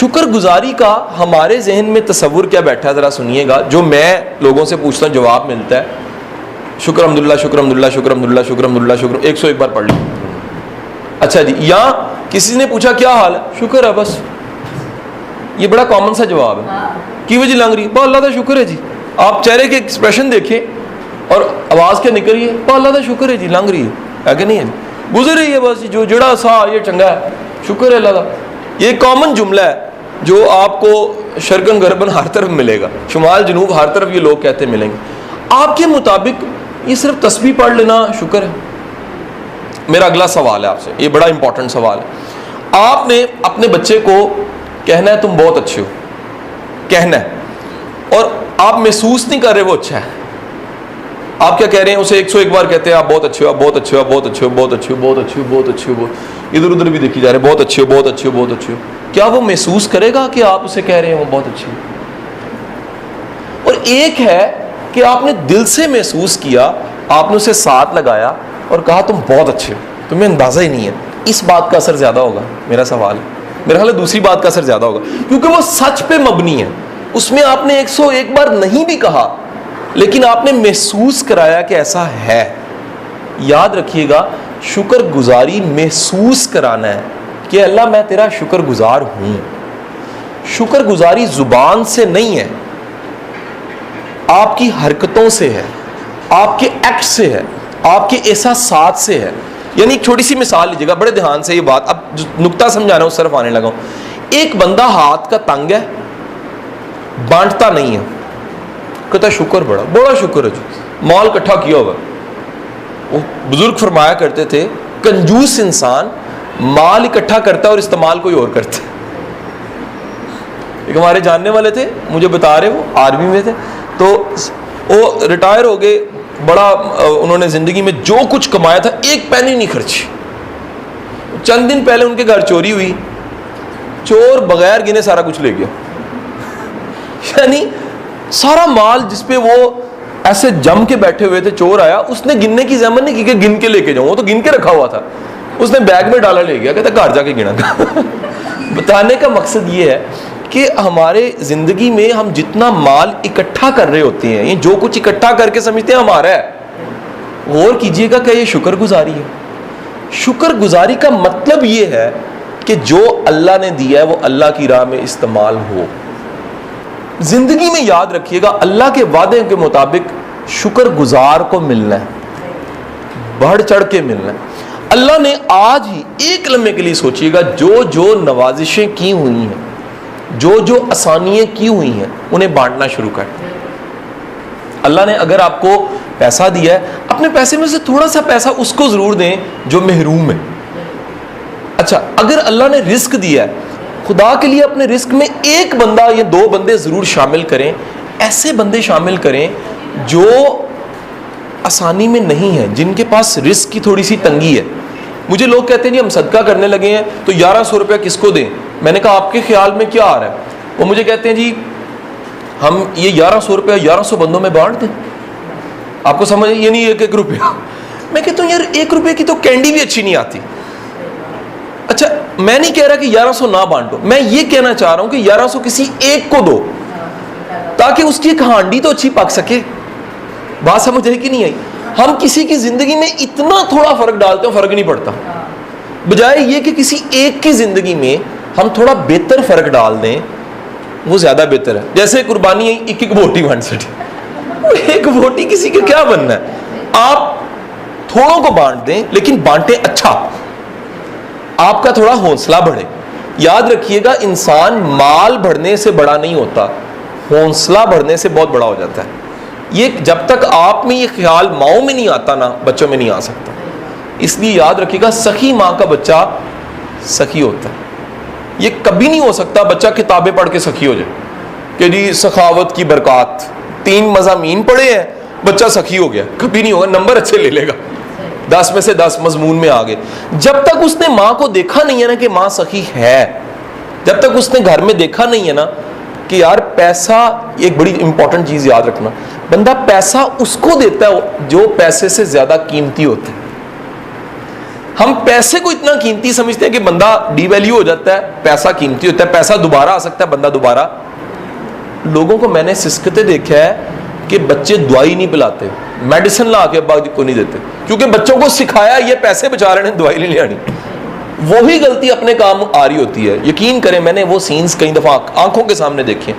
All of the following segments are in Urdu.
شکر گزاری کا ہمارے ذہن میں تصور کیا بیٹھا ہے ذرا سنیے گا. جو میں لوگوں سے پوچھتا ہوں جواب ملتا ہے شکر الحمدللہ شکر الحمدللہ شکر الحمدللہ شکر الحمدللہ شکر 101 بار پڑھ لی. اچھا جی, یا کسی نے پوچھا کیا حال ہے, شکر ہے بس. یہ بڑا کامن سا جواب ہے. کی وجہ لنگ رہی, اللہ کا شکر ہے جی. آپ چہرے کے ایکسپریشن دیکھیں اور آواز کیا نکل رہی ہے, اللہ کا شکر ہے جی, لنگ رہی ہے کہ نہیں ہے, گزر رہی ہے بس, جو جڑا سا یہ چنگا ہے, شکر ہے اللہ کا. یہ ایک کامن جملہ ہے جو آپ کو شرقن غربن ہر طرف ملے گا, شمال جنوب ہر طرف یہ لوگ کہتے ملیں گے. آپ کے مطابق یہ صرف تسبیح پڑھ لینا شکر ہے؟ میرا اگلا سوال ہے آپ سے, یہ بڑا امپورٹنٹ سوال ہے. آپ نے اپنے بچے کو کہنا ہے تم بہت اچھے ہو, کہنا ہے, اور آپ محسوس نہیں کر رہے وہ اچھا ہے. آپ کیا کہہ رہے ہیں اسے 101 بار کہتے ہیں آپ بہت اچھے ہو, آپ بہت اچھے ہو, آپ بہت اچھے ہو, بہت اچھے ہو, بہت اچھے ہو, بہت اچھے ہو, ادھر ادھر بھی دیکھی جا رہے ہیں بہت اچھے ہو, بہت اچھے ہو, بہت اچھے ہو. کیا وہ محسوس کرے گا کہ آپ اسے کہہ رہے ہیں وہ بہت اچھے ہو؟ اور ایک ہے کہ آپ نے دل سے محسوس کیا, آپ نے اسے ساتھ لگایا اور کہا تم بہت اچھے ہو, تمہیں اندازہ ہی نہیں ہے. اس بات کا اثر زیادہ ہوگا, میرا سوال ہے. میرا خیال ہے دوسری بات کا اثر زیادہ ہوگا, کیونکہ وہ سچ پہ مبنی ہے. اس میں آپ نے 101 بار نہیں بھی کہا, لیکن آپ نے محسوس کرایا کہ ایسا ہے. یاد رکھیے گا, شکر گزاری محسوس کرانا ہے کہ اللہ میں تیرا شکر گزار ہوں. شکر گزاری زبان سے نہیں ہے, آپ کی حرکتوں سے ہے, آپ کے ایکٹ سے ہے, آپ کے احساسات سے ہے. یعنی ایک چھوٹی سی مثال لیجیے گا, بڑے دھیان سے یہ بات, اب جو نقطہ سمجھا رہا ہوں اس طرف آنے لگا ہوں. ایک بندہ ہاتھ کا تنگ ہے, بانٹتا نہیں ہے, کہتا شکر بڑا بڑا شکر ہے جی, مال اکٹھا کیا ہوگا. وہ بزرگ فرمایا کرتے تھے کنجوس انسان مال اکٹھا کرتا ہے اور استعمال کوئی اور کرتا ہے. ایک ہمارے جاننے والے تھے, مجھے بتا رہے, وہ آرمی میں تھے, تو وہ ریٹائر ہو گئے. بڑا انہوں نے زندگی میں جو کچھ کمایا تھا ایک پینی نہیں خرچی. چند دن پہلے ان کے گھر چوری ہوئی, چور بغیر گنے سارا کچھ لے گیا. یعنی سارا مال جس پہ وہ ایسے جم کے بیٹھے ہوئے تھے, چور آیا, اس نے گننے کی زحمت نہیں کی کہ گن کے لے کے جاؤں, وہ تو گن کے رکھا ہوا تھا, اس نے بیگ میں ڈالا لے گیا, کہتا گھر جا کے گنا. بتانے کا مقصد یہ ہے کہ ہمارے زندگی میں ہم جتنا مال اکٹھا کر رہے ہوتے ہیں, یہ جو کچھ اکٹھا کر کے سمجھتے ہیں ہمارا ہے, غور کیجئے گا کہ یہ شکر گزاری ہے. شکر گزاری کا مطلب یہ ہے کہ جو اللہ نے دیا ہے وہ اللہ کی راہ میں استعمال ہو. زندگی میں یاد رکھیے گا, اللہ کے وعدے کے مطابق شکر گزار کو ملنا ہے, بڑھ چڑھ کے ملنا ہے. اللہ نے آج ہی ایک لمحے کے لیے سوچیے گا, جو جو نوازشیں کی ہوئی ہیں, جو جو آسانیاں کی ہوئی ہیں, انہیں بانٹنا شروع کر دیں. اللہ نے اگر آپ کو پیسہ دیا ہے, اپنے پیسے میں سے تھوڑا سا پیسہ اس کو ضرور دیں جو محروم ہے. اچھا, اگر اللہ نے رزق دیا ہے, خدا کے لیے اپنے رزق میں ایک بندہ یا 2 بندے ضرور شامل کریں. ایسے بندے شامل کریں جو آسانی میں نہیں ہیں, جن کے پاس رزق کی تھوڑی سی تنگی ہے. مجھے لوگ کہتے ہیں جی ہم صدقہ کرنے لگے ہیں تو 1100 روپیہ کس کو دیں. میں نے کہا آپ کے خیال میں کیا آ رہا ہے؟ وہ مجھے کہتے ہیں جی ہم یہ 1100 روپیہ 1100 بندوں میں بانٹ دیں. آپ کو سمجھ یہ نہیں 1-1 روپیہ. میں کہتا ہوں یار 1 روپے کی تو کینڈی بھی اچھی نہیں آتی. اچھا, میں نہیں کہہ رہا کہ 1100 نہ بانٹو, میں یہ کہنا چاہ رہا ہوں کہ 1100 کسی ایک کو دو تاکہ اس کی ایک ہانڈی تو اچھی پک سکے. بات سمجھ رہی کہ نہیں آئی؟ ہم کسی کی زندگی میں اتنا تھوڑا فرق ڈالتے ہیں, فرق نہیں پڑتا, بجائے یہ کہ کسی ایک کی زندگی میں ہم تھوڑا بہتر فرق ڈال دیں, وہ زیادہ بہتر ہے. جیسے قربانی 1-1 بوٹی بانٹ سکے, 1 بوٹی کسی کا کیا بننا ہے. آپ تھوڑوں کو بانٹ دیں, لیکن بانٹیں اچھا, آپ کا تھوڑا حوصلہ بڑھے. یاد رکھیے گا, انسان مال بڑھنے سے بڑا نہیں ہوتا, حوصلہ بڑھنے سے بہت بڑا ہو جاتا ہے. یہ جب تک آپ میں یہ خیال ماؤں میں نہیں آتا نا, بچوں میں نہیں آ سکتا. اس لیے یاد رکھیے گا, سخی ماں کا بچہ سخی ہوتا ہے. یہ کبھی نہیں ہو سکتا بچہ کتابیں پڑھ کے سخی ہو جائے کہ جی سخاوت کی برکات 3 مضامین پڑھے ہیں بچہ سخی ہو گیا. کبھی نہیں ہوگا, نمبر اچھے لے لے گا, 10 میں سے 10 مضمون میں آ گئے. جب تک اس نے ماں کو دیکھا نہیں ہے نا کہ ماں سخی ہے, جب تک اس نے گھر میں دیکھا نہیں ہے نا کہ یار پیسہ, ایک بڑی امپورٹنٹ چیز یاد رکھنا, بندہ پیسہ اس کو دیتا ہے جو پیسے سے زیادہ قیمتی ہوتا ہے. ہم پیسے کو اتنا قیمتی سمجھتے ہیں کہ بندہ ڈی ویلیو ہو جاتا ہے, پیسہ قیمتی ہوتا ہے, پیسہ دوبارہ آ سکتا ہے, بندہ دوبارہ. لوگوں کو میں نے سسکتے دیکھا ہے کہ بچے دوائی نہیں پلاتے, میڈیسن لا کے ابا کو نہیں دیتے, کیونکہ بچوں کو سکھایا یہ پیسے بچا رہے ہیں, دوائی نہیں لے آنی. وہی غلطی اپنے کام آ رہی ہوتی ہے. یقین کریں میں نے وہ سینز کئی دفعہ آنکھوں کے سامنے دیکھے.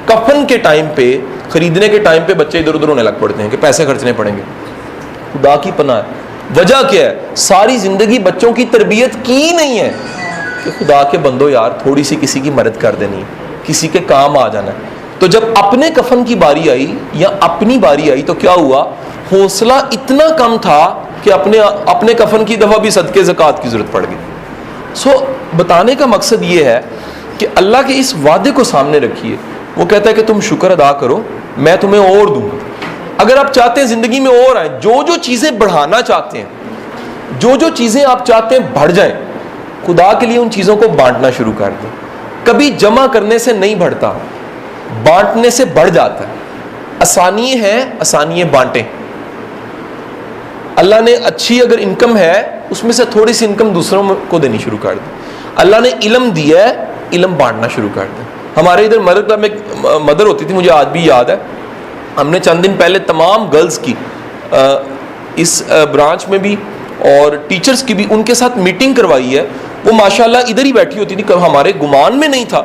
کفن کے ٹائم پہ, خریدنے کے ٹائم پہ بچے ادھر ادھر ہونے لگ پڑتے ہیں کہ پیسے خرچنے پڑیں گے. خدا کی پناہ ہے, وجہ کیا ہے؟ ساری زندگی بچوں کی تربیت کی نہیں ہے کہ خدا کے بندو یار تھوڑی سی کسی کی مدد کر دینی ہے, کسی کے کام آ جانا ہے. تو جب اپنے کفن کی باری آئی یا اپنی باری آئی تو کیا ہوا؟ حوصلہ اتنا کم تھا کہ اپنے کفن کی دفعہ بھی صدقے زکوٰۃ کی ضرورت پڑ گئی. بتانے کا مقصد یہ ہے کہ اللہ کے اس وعدے کو سامنے رکھیے. وہ کہتا ہے کہ تم شکر ادا کرو, میں تمہیں اور دوں گا. اگر آپ چاہتے ہیں زندگی میں اور آئیں, جو چیزیں بڑھانا چاہتے ہیں, جو چیزیں آپ چاہتے ہیں بڑھ جائیں, خدا کے لیے ان چیزوں کو بانٹنا شروع کر دیں. کبھی جمع کرنے سے نہیں بڑھتا, بانٹنے سے بڑھ جاتا ہے. آسانی ہے, آسانی بانٹیں. اللہ نے اچھی اگر انکم ہے اس میں سے تھوڑی سی انکم دوسروں کو دینی شروع کر دیں. اللہ نے علم دیا ہے, علم بانٹنا شروع کر دیں. ہمارے ادھر مدر کلب میں ایک مدر ہوتی تھی, مجھے آج بھی یاد ہے. ہم نے چند دن پہلے تمام گرلز کی اس برانچ میں بھی اور ٹیچرز کی بھی ان کے ساتھ میٹنگ کروائی ہے. وہ ماشاءاللہ ادھر ہی بیٹھی ہوتی تھی, ہمارے گمان میں نہیں تھا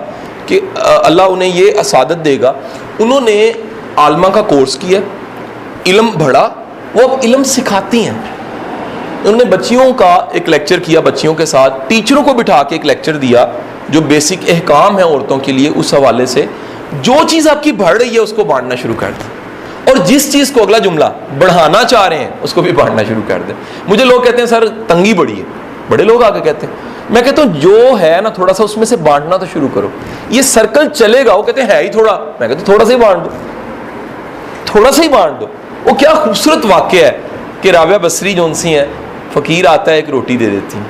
کہ اللہ انہیں یہ سعادت دے گا. انہوں نے عالمہ کا کورس کیا, علم بڑھا, وہ اب علم سکھاتی ہیں. انہوں نے بچیوں کا ایک لیکچر کیا, بچیوں کے ساتھ ٹیچروں کو بٹھا کے ایک لیکچر دیا جو بیسک احکام ہے عورتوں کے لیے. اس حوالے سے جو چیز آپ کی بڑھ رہی ہے اس کو بانٹنا شروع کر دیں, اور جس چیز کو اگلا جملہ بڑھانا چاہ رہے ہیں اس کو بھی بانٹنا شروع کر دیں. مجھے لوگ کہتے ہیں سر تنگی بڑی ہے, بڑے لوگ آ کے کہتے ہیں. میں کہتا ہوں جو ہے نا تھوڑا سا اس میں سے بانٹنا تو شروع کرو, یہ سرکل چلے گا. وہ کہتے ہیں ہے ہی تھوڑا, میں کہتا ہوں تھوڑا سا ہی بانٹ دو, تھوڑا سا ہی بانٹ دو. وہ کیا خوبصورت واقعہ ہے کہ رابعہ بصری جو ان سی ہیں, فقیر آتا ہے ایک روٹی دے دیتی ہیں.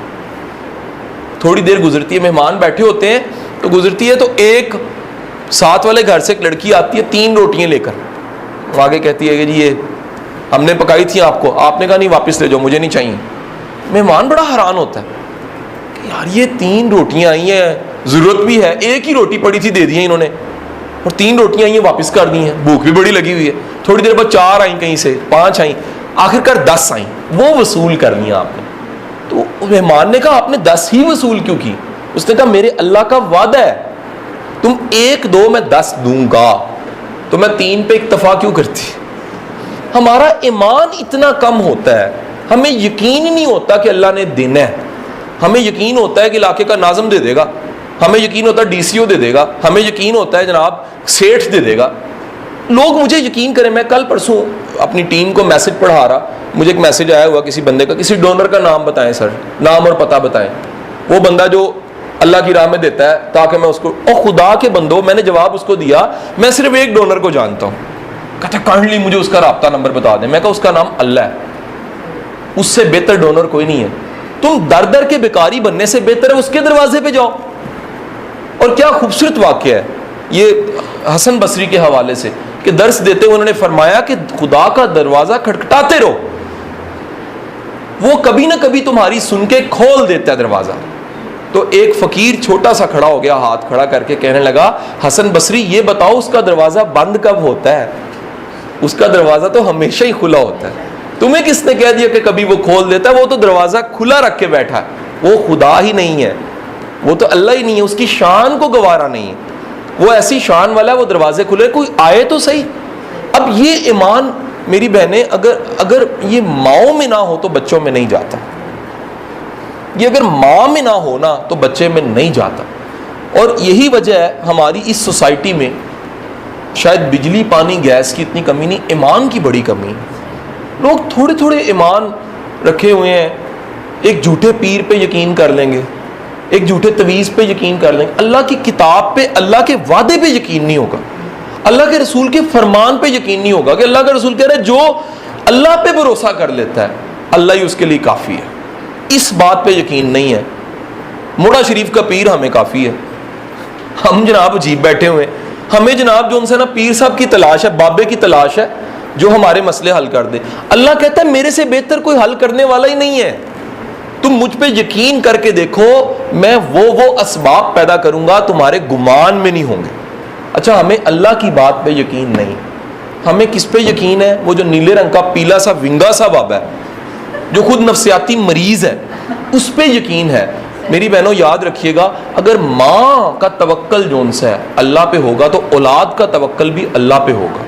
تھوڑی دیر گزرتی ہے, مہمان بیٹھے ہوتے ہیں تو گزرتی ہے, تو ایک ساتھ والے گھر سے ایک لڑکی آتی ہے 3 روٹیاں لے کر. آگے کہتی ہے کہ جی یہ ہم نے پکائی تھی آپ کو, آپ نے کہا نہیں واپس لے جاؤ, مجھے نہیں چاہیے. مہمان بڑا حیران ہوتا ہے کہ یار یہ 3 روٹیاں آئی ہیں, ضرورت بھی ہے, ایک ہی روٹی پڑی تھی دے دی ہیں انہوں نے, اور 3 روٹیاں آئی ہیں واپس کر دی ہیں, بھوک بھی بڑی لگی ہوئی ہے. تھوڑی دیر بعد 4 آئیں, کہیں سے 5 آئیں, آخر کار 10 آئیں. وہ وصول کرنی آپ نے. تو مہمان نے کہا آپ نے 10 ہی وصول کیوں کی؟ اس نے کہا میرے اللہ کا وعدہ ہے تم 1 2 میں 10 دوں گا, تو میں 3 پہ اکتفا کیوں کرتی. ہمارا ایمان اتنا کم ہوتا ہے, ہمیں یقین ہی نہیں ہوتا کہ اللہ نے دینا ہے. ہمیں یقین ہوتا ہے کہ علاقے کا ناظم دے دے گا, ہمیں یقین ہوتا ہے ڈی سی او دے دے گا, ہمیں یقین ہوتا ہے جناب سیٹھ دے دے گا. لوگ مجھے یقین کریں, میں کل پرسوں اپنی ٹیم کو میسج پڑھا رہا, مجھے ایک میسج آیا ہوا کسی بندے کا, کسی ڈونر کا نام بتائیں سر, نام اور پتہ بتائیں. وہ بندہ جو اللہ کی راہ میں دیتا ہے تاکہ میں اس کو, اور خدا کے بندو میں نے جواب اس کو دیا, میں صرف ایک ڈونر کو جانتا ہوں. کہتا کائنڈلی مجھے اس کا رابطہ نمبر بتا دیں. میں کہا اس کا نام اللہ ہے, اس سے بہتر ڈونر کوئی نہیں ہے. تم در در کے بیکاری بننے سے بہتر ہے اس کے دروازے پہ جاؤ. اور کیا خوبصورت واقعہ ہے یہ حسن بصری کے حوالے سے کہ درس دیتے ہوئے انہوں نے فرمایا کہ خدا کا دروازہ کھٹکھٹاتے رہو, وہ کبھی نہ کبھی تمہاری سن کے کھول دیتا ہے دروازہ. تو ایک فقیر چھوٹا سا کھڑا ہو گیا, ہاتھ کھڑا کر کے کہنے لگا حسن بصری یہ بتاؤ اس کا دروازہ بند کب ہوتا ہے؟ اس کا دروازہ تو ہمیشہ ہی کھلا ہوتا ہے. تمہیں کس نے کہہ دیا کہ کبھی وہ کھول دیتا ہے؟ وہ تو دروازہ کھلا رکھ کے بیٹھا ہے, وہ خدا ہی نہیں ہے, وہ تو اللہ ہی نہیں ہے, اس کی شان کو گوارا نہیں ہے. وہ ایسی شان والا ہے, وہ دروازے کھلے, کوئی آئے تو صحیح. اب یہ ایمان میری بہنیں اگر یہ ماؤں میں نہ ہو تو بچوں میں نہیں جاتا. یہ اگر ماں میں نہ ہونا تو بچے میں نہیں جاتا. اور یہی وجہ ہے ہماری اس سوسائٹی میں شاید بجلی پانی گیس کی اتنی کمی نہیں, ایمان کی بڑی کمی. لوگ تھوڑے تھوڑے ایمان رکھے ہوئے ہیں, ایک جھوٹے پیر پہ یقین کر لیں گے, ایک جھوٹے تویز پہ یقین کر لیں گے, اللہ کی کتاب پہ, اللہ کے وعدے پہ یقین نہیں ہوگا, اللہ کے رسول کے فرمان پہ یقین نہیں ہوگا کہ اللہ کا رسول کہہ رہا ہے جو اللہ پہ بھروسہ کر لیتا ہے اللہ ہی اس کے لیے کافی ہے. اس بات پہ یقین نہیں ہے. موڑا شریف کا پیر ہمیں کافی ہے. ہم جناب عجیب بیٹھے ہوئے, ہمیں جناب جو ان سے نا پیر صاحب کی تلاش ہے, بابے کی تلاش ہے جو ہمارے مسئلے حل کر دے. اللہ کہتا ہے میرے سے بہتر کوئی حل کرنے والا ہی نہیں ہے. تم مجھ پہ یقین کر کے دیکھو، میں وہ اسباب پیدا کروں گا تمہارے گمان میں نہیں ہوں گے۔ اچھا ہمیں اللہ کی بات پہ یقین نہیں، ہمیں کس پہ یقین ہے؟ وہ جو نیلے رنگ کا پیلا سا ونگا سا بابا ہے جو خود نفسیاتی مریض ہے، اس پہ یقین ہے۔ میری بہنوں یاد رکھیے گا، اگر ماں کا توکل جون سا ہے اللہ پہ ہوگا تو اولاد کا توکل بھی اللہ پہ ہوگا۔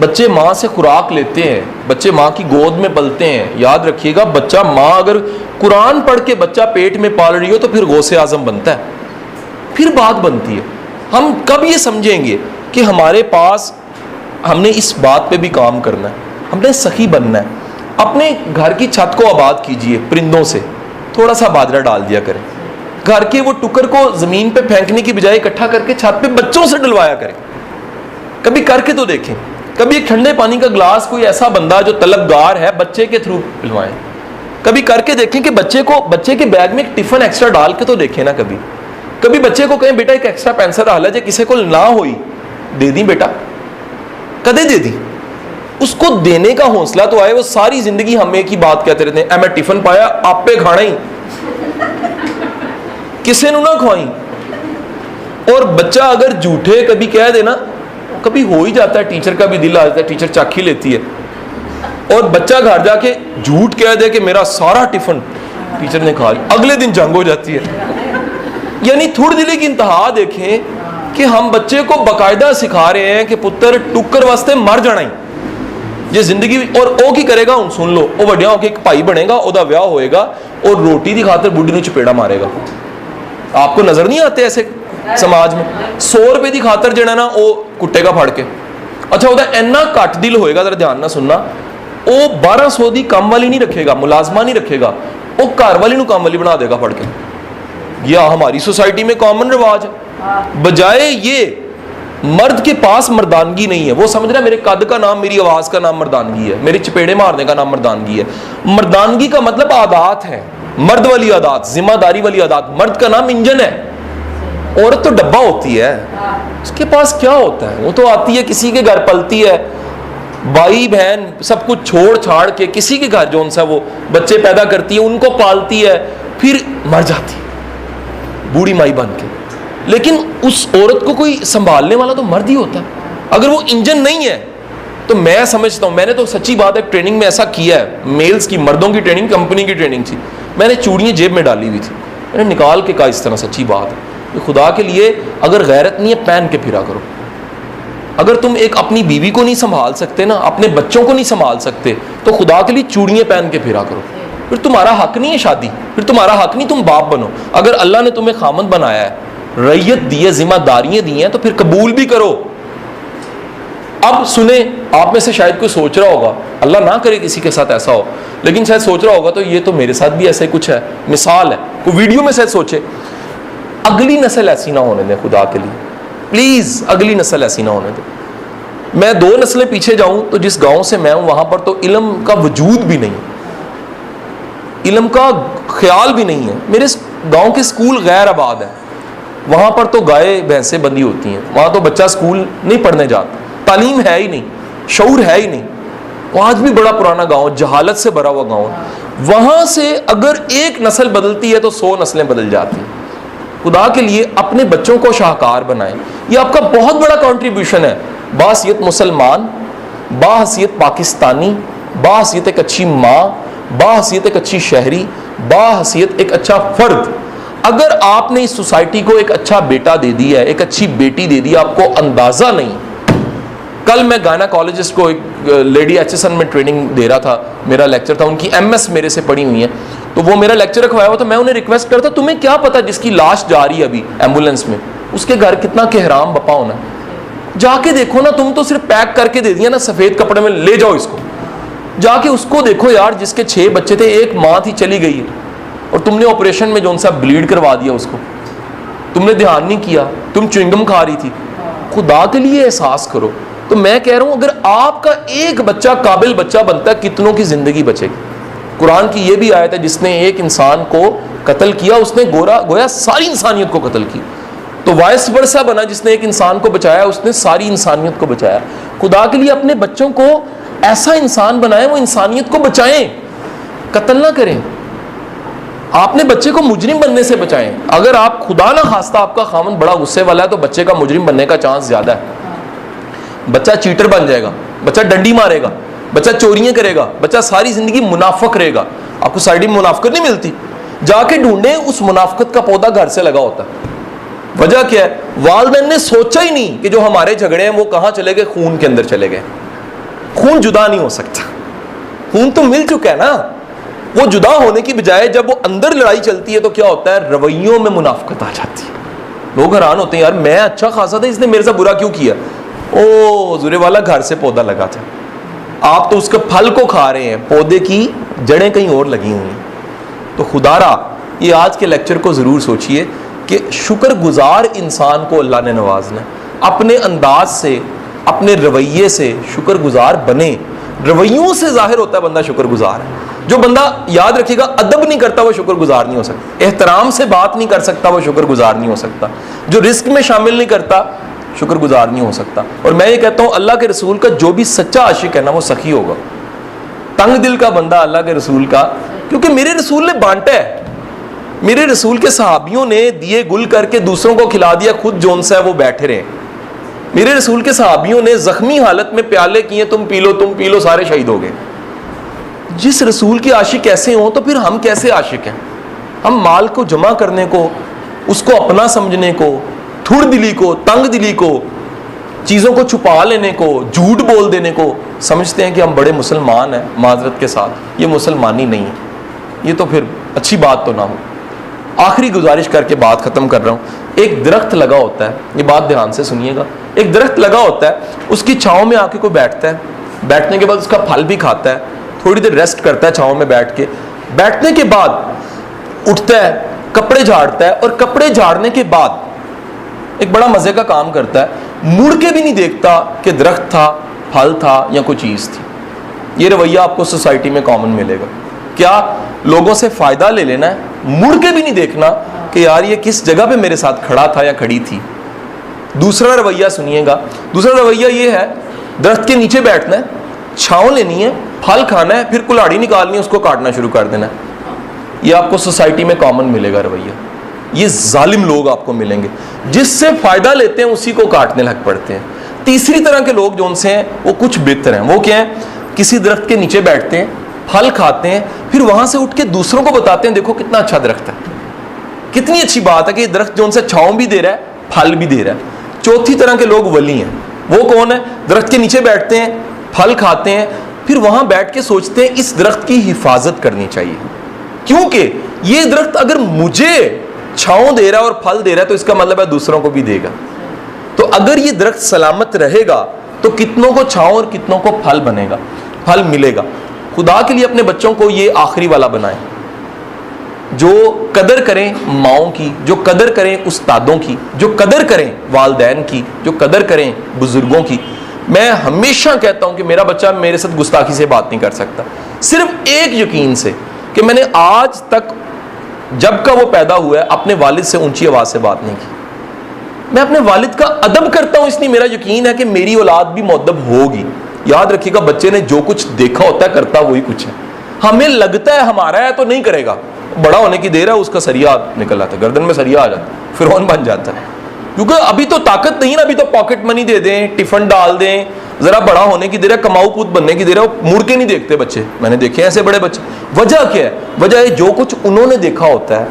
بچے ماں سے خوراک لیتے ہیں، بچے ماں کی گود میں پلتے ہیں، یاد رکھیے گا بچہ ماں اگر قرآن پڑھ کے بچہ پیٹ میں پال رہی ہو تو پھر غوث اعظم بنتا ہے، پھر بات بنتی ہے۔ ہم کب یہ سمجھیں گے کہ ہمارے پاس ہم نے اس بات پہ بھی کام کرنا ہے، ہم نے سخی بننا ہے۔ اپنے گھر کی چھت کو آباد کیجئے، پرندوں سے تھوڑا سا بادرہ ڈال دیا کریں، گھر کے وہ ٹکر کو زمین پہ پھینکنے کی بجائے اکٹھا کر کے چھت پہ بچوں سے ڈلوایا کریں، کبھی کر کے تو دیکھیں۔ کبھی ایک ٹھنڈے پانی کا گلاس کوئی ایسا بندہ جو طلبگار ہے بچے کے تھرو پلوائیں، کبھی کر کے دیکھیں کہ بچے کے بیگ میں ایک ٹفن ایکسٹرا ڈال کے تو دیکھیں نا، کبھی بچے کو کہیں بیٹا ایک ایکسٹرا پینسل حالہ جے کسی کو نہ ہوئی دے دی بیٹا، کدے دے دی، اس کو دینے کا حوصلہ تو آئے۔ وہ ساری زندگی ہم ایک ہی بات کہتے رہتے ہیں، اے میں ٹفن پایا آپ پہ کھانا ہی، کسے نو نہ کھوائیں۔ اور بچہ اگر جھوٹے کبھی کہہ دے نا، کبھی ہو ہی جاتا ہے، ٹیچر کا بھی دل آ جاتا ہے، ٹیچر چاک ہی لیتی ہے، اور بچہ گھر جا کے جھوٹ کہہ دے کہ میرا سارا ٹفن ٹیچر نے کھا لیا، اگلے دن جنگ ہو جاتی ہے۔ یعنی تھوڑی دلی کی انتہا دیکھیں کہ ہم بچے کو باقاعدہ سکھا رہے ہیں کہ پتر ٹکر واسطے مر جانا ہی یہ زندگی، اور او کی کرے گا ہوں سن لو، وہ وڈیا ہو کے ایک بھائی بنے گا، او دا ویاہ ہوئے گا اور روٹی دی خاطر بڈھی نو چپیڑا مارے گا۔ آپ کو نظر نہیں آتے ایسے سماج میں؟ 100 روپے دی خاطر جڑا نا او کٹے گا پھڑ کے۔ اچھا وہ اینا کٹ دل ہوئے گا، ذرا دھیان نہ سننا، او 1200 دی کام والی نہیں رکھے گا، ملازمہ نہیں رکھے گا، وہ گھر والی نو کام والی بنا دے گا پھڑ کے۔ یہ ہماری سوسائٹی میں کامن رواج ہے۔ بجائے یہ مرد کے پاس مردانگی نہیں ہے، وہ سمجھ رہا ہے میرے قد کا نام، میری آواز کا نام مردانگی ہے، میرے چپیڑے مارنے کا نام مردانگی ہے۔ مردانگی کا مطلب عادات ہے، مرد والی عادات، ذمہ داری والی عادات۔ مرد کا نام انجن ہے، عورت تو ڈبہ ہوتی ہے، اس کے پاس کیا ہوتا ہے؟ وہ تو آتی ہے کسی کے گھر پلتی ہے، بھائی بہن سب کچھ چھوڑ چھاڑ کے کسی کے گھر جون سا وہ بچے پیدا کرتی ہے، ان کو پالتی ہے، پھر مر جاتی ہے بوڑھی مائی بن کے۔ لیکن اس عورت کو کوئی سنبھالنے والا تو مرد ہی ہوتا ہے۔ اگر وہ انجن نہیں ہے تو میں سمجھتا ہوں، میں نے تو سچی بات ہے ٹریننگ میں ایسا کیا ہے، میلز کی، مردوں کی ٹریننگ، کمپنی کی ٹریننگ تھی، میں نے چوڑیاں جیب میں ڈالی ہوئی تھی، میں نے نکال کے کہا اس طرح سچی بات ہے کہ خدا کے لیے اگر غیرت نہیں ہے پہن کے پھرا کرو۔ اگر تم ایک اپنی بیوی کو نہیں سنبھال سکتے نا، اپنے بچوں کو نہیں سنبھال سکتے، تو خدا کے لیے چوڑیاں پہن کے پھرا کرو۔ پھر تمہارا حق نہیں ہے شادی، پھر تمہارا حق نہیں تم باپ بنو۔ اگر اللہ نے تمہیں خامند بنایا ہے، رعیت دی ہے، ذمہ داریاں دی ہیں، تو پھر قبول بھی کرو۔ اب سنیں، آپ میں سے شاید کوئی سوچ رہا ہوگا، اللہ نہ کرے کسی کے ساتھ ایسا ہو، لیکن شاید سوچ رہا ہوگا تو یہ تو میرے ساتھ بھی ایسا ہی کچھ ہے، مثال ہے، کوئی ویڈیو میں شاید سوچے۔ اگلی نسل ایسی نہ ہونے دیں خدا کے لیے، پلیز اگلی نسل ایسی نہ ہونے دیں۔ میں 2 نسلیں پیچھے جاؤں تو جس گاؤں سے میں ہوں وہاں پر تو علم کا وجود بھی نہیں، علم کا خیال بھی نہیں ہے۔ میرے گاؤں کے سکول غیر آباد ہیں، وہاں پر تو گائے بھینسیں بندھی ہوتی ہیں، وہاں تو بچہ سکول نہیں پڑھنے جاتا، تعلیم ہے ہی نہیں، شعور ہے ہی نہیں۔ وہ آج بھی بڑا پرانا گاؤں، جہالت سے بھرا ہوا گاؤں، وہاں سے اگر ایک نسل بدلتی ہے تو 100 نسلیں بدل جاتی ہیں۔ خدا کے لیے اپنے بچوں کو شاہکار بنائیں، یہ آپ کا بہت بڑا کنٹریبیوشن ہے، باحثیت مسلمان، باحثیت پاکستانی، باحثیت ایک اچھی ماں، باحثیت ایک اچھی شہری، باحثیت ایک اچھا فرد۔ اگر آپ نے اس سوسائٹی کو ایک اچھا بیٹا دے دیا ہے، ایک اچھی بیٹی دے دی، آپ کو اندازہ نہیں۔ کل میں گائناکالوجسٹ کو ایک لیڈی ایچ ایس این میں ٹریننگ دے رہا تھا، میرا لیکچر تھا، ان کی ایم ایس میرے سے پڑھی ہوئی ہیں، تو وہ میرا لیکچر رکھوایا ہوا تھا، میں انہیں ریکویسٹ کرتا تمہیں کیا پتا جس کی لاش جا رہی ہے ابھی ایمبولینس میں، اس کے گھر کتنا کہرام بپا ہونا ہے، جا کے دیکھو نا، تم تو صرف پیک کر کے دے دیا نا سفید کپڑے میں، لے جاؤ اس کو، جا کے اس کو دیکھو یار جس کے 6 بچے تھے، ایک ماں تھی چلی گئی ہے، اور تم نے آپریشن میں جو ان سا بلیڈ کروا دیا اس کو، تم نے دھیان نہیں کیا، تم چوئنگم کھا رہی تھی۔ خدا کے لیے احساس کرو۔ تو میں کہہ رہا ہوں اگر آپ کا ایک بچہ قابل بچہ بنتا ہے، کتنوں کی زندگی بچے گی۔ قرآن کی یہ بھی آیت ہے، جس نے ایک انسان کو قتل کیا اس نے گویا ساری انسانیت کو قتل کی، تو وائس ورثہ بنا، جس نے ایک انسان کو بچایا اس نے ساری انسانیت کو بچایا۔ خدا کے لیے اپنے بچوں کو ایسا انسان بنائیں وہ انسانیت کو بچائیں، قتل نہ کریں۔ آپ نے بچے کو مجرم بننے سے بچائیں. اگر آپ خدا نہ خواستہ آپ کا خاوند بڑا غصے والا ہے تو بچے کا مجرم بننے کا چانس زیادہ ہے. بچہ چیٹر بن جائے گا, بچہ ڈنڈی مارے گا, بچہ چوریاں کرے گا, بچہ ساری زندگی منافق رہے گا. آپ کو سائیڈ میں منافقت نہیں ملتی, جا کے ڈھونڈیں, اس منافقت کا پودا گھر سے لگا ہوتا ہے. وجہ کیا ہے؟ والدین نے سوچا ہی نہیں کہ جو ہمارے جھگڑے ہیں وہ کہاں چلے گئے, خون کے اندر چلے گئے. خون جدا نہیں ہو سکتا, خون تو مل چکا ہے نا. وہ جدا ہونے کی بجائے جب وہ اندر لڑائی چلتی ہے تو کیا ہوتا ہے, رویوں میں منافقت آ جاتی ہے. لوگ حیران ہوتے ہیں, یار میں اچھا خاصا تھا, اس نے میرے ساتھ برا کیوں کیا؟ او زورے والا گھر سے پودا لگا تھا, آپ تو اس کے پھل کو کھا رہے ہیں, پودے کی جڑیں کہیں اور لگی ہوئی ہیں. تو خدا را یہ آج کے لیکچر کو ضرور سوچئے کہ شکر گزار انسان کو اللہ نے نوازنا ہے. اپنے انداز سے, اپنے رویے سے شکر گزار بنے. رویوں سے ظاہر ہوتا ہے بندہ شکر گزار ہے. جو بندہ, یاد رکھیے گا, ادب نہیں کرتا وہ شکر گزار نہیں ہو سکتا. احترام سے بات نہیں کر سکتا وہ شکر گزار نہیں ہو سکتا. جو رزق میں شامل نہیں کرتا شکر گزار نہیں ہو سکتا. اور میں یہ کہتا ہوں اللہ کے رسول کا جو بھی سچا عاشق ہے نا وہ سخی ہوگا. تنگ دل کا بندہ اللہ کے رسول کا, کیونکہ میرے رسول نے بانٹا ہے. میرے رسول کے صحابیوں نے دیے گل کر کے دوسروں کو کھلا دیا, خود جون سا ہے وہ بیٹھے رہے. میرے رسول کے صحابیوں نے زخمی حالت میں پیالے کیے, تم پی لو, سارے شہید ہو گئے. جس رسول کے عاشق ایسے ہوں تو پھر ہم کیسے عاشق ہیں؟ ہم مال کو جمع کرنے کو, اس کو اپنا سمجھنے کو, تھوڑ دلی کو, تنگ دلی کو, چیزوں کو چھپا لینے کو, جھوٹ بول دینے کو سمجھتے ہیں کہ ہم بڑے مسلمان ہیں. معذرت کے ساتھ یہ مسلمانی نہیں ہے, یہ تو پھر اچھی بات تو نہ ہو. آخری گزارش کر کے بات ختم کر رہا ہوں. ایک درخت لگا ہوتا ہے, یہ بات دھیان سے سنیے گا. ایک درخت لگا ہوتا ہے, اس کی چھاؤں میں آ کے کوئی بیٹھتا ہے, بیٹھنے کے بعد اس کا پھل بھی کھاتا ہے, تھوڑی دیر ریسٹ کرتا ہے چھاؤں میں بیٹھ کے, بیٹھنے کے بعد اٹھتا ہے, کپڑے جھاڑتا ہے, اور کپڑے جھاڑنے کے بعد ایک بڑا مزے کا کام کرتا ہے, مڑ کے بھی نہیں دیکھتا کہ درخت تھا, پھل تھا یا کوئی چیز تھی. یہ رویہ آپ کو سوسائٹی میں کامن ملے گا. کیا لوگوں سے فائدہ لے لینا ہے, مڑ کے بھی نہیں دیکھنا کہ یار یہ کس جگہ پہ میرے ساتھ کھڑا تھا یا کھڑی تھی. دوسرا رویہ سنیے گا, دوسرا رویہ یہ ہے, درخت کے نیچے بیٹھنا ہے, چھاؤں لینی ہے, پھل کھانا ہے, پھر کلاڑی نکالنی ہے, اس کو کاٹنا شروع کر دینا ہے. یہ آپ کو سوسائٹی میں کامن ملے گا رویہ. یہ ظالم لوگ آپ کو ملیں گے, جس سے فائدہ لیتے ہیں اسی کو کاٹنے لگ پڑتے ہیں. تیسری طرح کے لوگ جو ان سے ہیں وہ کچھ بہتر ہیں. وہ کیا ہیں؟ کسی درخت کے نیچے بیٹھتے ہیں, پھل کھاتے ہیں, پھر وہاں سے اٹھ کے دوسروں کو بتاتے ہیں دیکھو کتنا اچھا درخت ہے, کتنی اچھی بات ہے کہ یہ درخت جو ان سے چھاؤں بھی دے رہا ہے, پھل بھی دے رہا ہے. چوتھی طرح کے لوگ ولی ہیں. وہ کون ہے؟ درخت کے نیچے بیٹھتے ہیں, پھل کھاتے ہیں, پھر وہاں بیٹھ کے سوچتے ہیں اس درخت کی حفاظت کرنی چاہیے, کیونکہ یہ درخت اگر مجھے چھاؤں دے رہا ہے اور پھل دے رہا ہے تو اس کا مطلب ہے دوسروں کو بھی دے گا. تو اگر یہ درخت سلامت رہے گا تو کتنوں کو چھاؤں اور کتنوں کو پھل بنے گا, پھل ملے گا. خدا کے لیے اپنے بچوں کو یہ آخری والا بنائیں, جو قدر کریں ماؤں کی, جو قدر کریں استادوں کی, جو قدر کریں والدین کی, جو قدر کریں بزرگوں کی. میں ہمیشہ کہتا ہوں کہ میرا بچہ میرے ساتھ گستاخی سے بات نہیں کر سکتا, صرف ایک یقین سے کہ میں نے آج تک جب کا وہ پیدا ہوا ہے اپنے والد سے اونچی آواز سے بات نہیں کی. میں اپنے والد کا ادب کرتا ہوں, اس لیے میرا یقین ہے کہ میری اولاد بھی مؤدب ہوگی. یاد رکھیے گا, بچے نے جو کچھ دیکھا ہوتا ہے کرتا وہی کچھ ہے. ہمیں لگتا ہے ہمارا ہے تو نہیں کرے گا, بڑا ہونے کی دیر ہے اس کا سریا نکل آتا ہے, گردن میں سریا آ جاتا ہے, فرعون بن جاتا ہے. کیونکہ ابھی تو طاقت نہیں نا, ابھی تو پاکٹ منی دے دیں, ٹفن ڈال دیں, ذرا بڑا ہونے کی دیر ہے, کماؤ پوت بننے کی دیر ہے, مڑ کے نہیں دیکھتے بچے. میں نے دیکھے ایسے بڑے بچے. وجہ کیا ہے؟ وجہ ہے جو کچھ انہوں نے دیکھا ہوتا ہے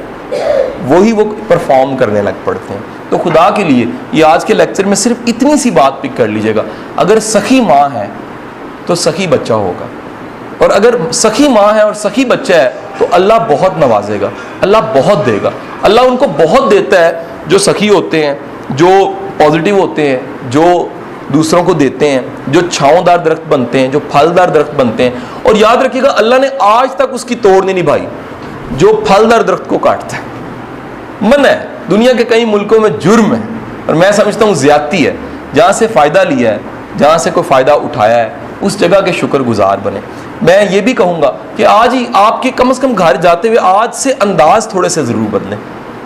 وہی وہ پرفارم کرنے لگ پڑتے ہیں. تو خدا کے لیے یہ آج کے لیکچر میں صرف اتنی سی بات پک کر لیجیے گا, اگر سخی ماں ہے تو سخی بچہ ہوگا, اور اگر سخی ماں ہے اور سخی بچہ ہے تو اللہ بہت نوازے گا, اللہ بہت دے گا. اللہ ان کو بہت دیتا ہے جو سخی ہوتے ہیں, جو پازیٹیو ہوتے ہیں, جو دوسروں کو دیتے ہیں, جو چھاؤں دار درخت بنتے ہیں, جو پھل دار درخت بنتے ہیں. اور یاد رکھیے گا اللہ نے آج تک اس کی توڑ نہیں نبھائی جو پھل دار درخت کو کاٹتا ہے. من ہے, دنیا کے کئی ملکوں میں جرم ہے, اور میں سمجھتا ہوں زیادتی ہے. جہاں سے فائدہ لیا ہے, جہاں سے کوئی فائدہ اٹھایا ہے, اس جگہ کے شکر گزار بنے. میں یہ بھی کہوں گا کہ آج ہی آپ کے کم از کم گھر جاتے ہوئے آج سے انداز تھوڑے سے ضرور بدلیں,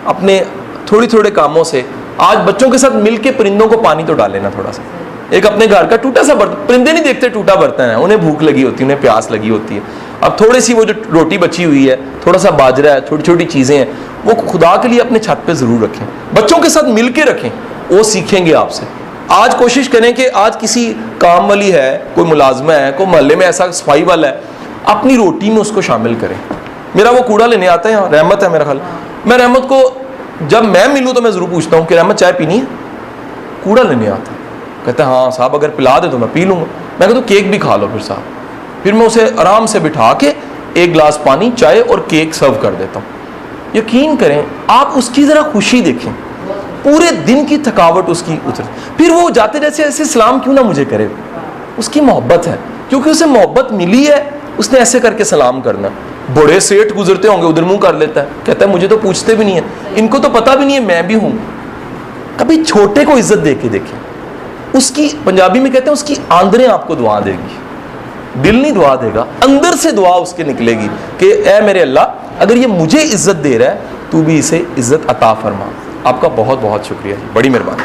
اپنے تھوڑے کاموں سے. آج بچوں کے ساتھ مل کے پرندوں کو پانی تو ڈالے نا تھوڑا سا. ایک اپنے گھر کا ٹوٹا سا برتن, پرندے نہیں دیکھتے ٹوٹا برتن ہے, انہیں بھوک لگی ہوتی ہے, انہیں پیاس لگی ہوتی ہے. اب تھوڑی سی وہ جو روٹی بچی ہوئی ہے, تھوڑا سا باجرہ ہے, چھوٹی چھوٹی چیزیں ہیں, وہ خدا کے لیے اپنے چھت پہ ضرور رکھیں, بچوں کے ساتھ مل کے رکھیں, وہ سیکھیں گے آپ سے. آج کوشش کریں کہ آج کسی کام والی ہے, کوئی ملازمہ ہے, کوئی محلے میں ایسا صفائی والا ہے, اپنی روٹی میں اس کو شامل کریں. میرا وہ کوڑا لینے آتا ہے, رحمت ہے میرا خیال, میں رحمت کو جب میں ملوں تو میں ضرور پوچھتا ہوں کہ رحمت چائے پینی ہے, کوڑا لینے آتا ہے, کہتا ہے ہاں صاحب اگر پلا دے تو میں پی لوں گا. میں کہتا ہوں کیک بھی کھا لو پھر صاحب. پھر میں اسے آرام سے بٹھا کے ایک گلاس پانی, چائے اور کیک سرو کر دیتا ہوں. یقین کریں آپ اس کی ذرا خوشی دیکھیں, پورے دن کی تھکاوٹ اس کی اتر, پھر وہ جاتے جیسے ایسے سلام کیوں نہ مجھے کرے, اس کی محبت ہے, کیونکہ اسے محبت ملی ہے, اس نے ایسے کر کے سلام کرنا. بڑے سیٹھ گزرتے ہوں گے ادھر منہ کر لیتا ہے, کہتا ہے مجھے تو پوچھتے بھی نہیں ہے, ان کو تو پتہ بھی نہیں ہے میں بھی ہوں. کبھی چھوٹے کو عزت دے کے دیکھیں, اس کی پنجابی میں کہتے ہیں اس کی آندریں آپ کو دعا دے گی, دل نہیں دعا دے گا, اندر سے دعا اس کے نکلے گی کہ اے میرے اللہ اگر یہ مجھے عزت دے رہا ہے تو بھی اسے عزت عطا فرما. آپ کا بہت بہت شکریہ, بڑی مہربانی.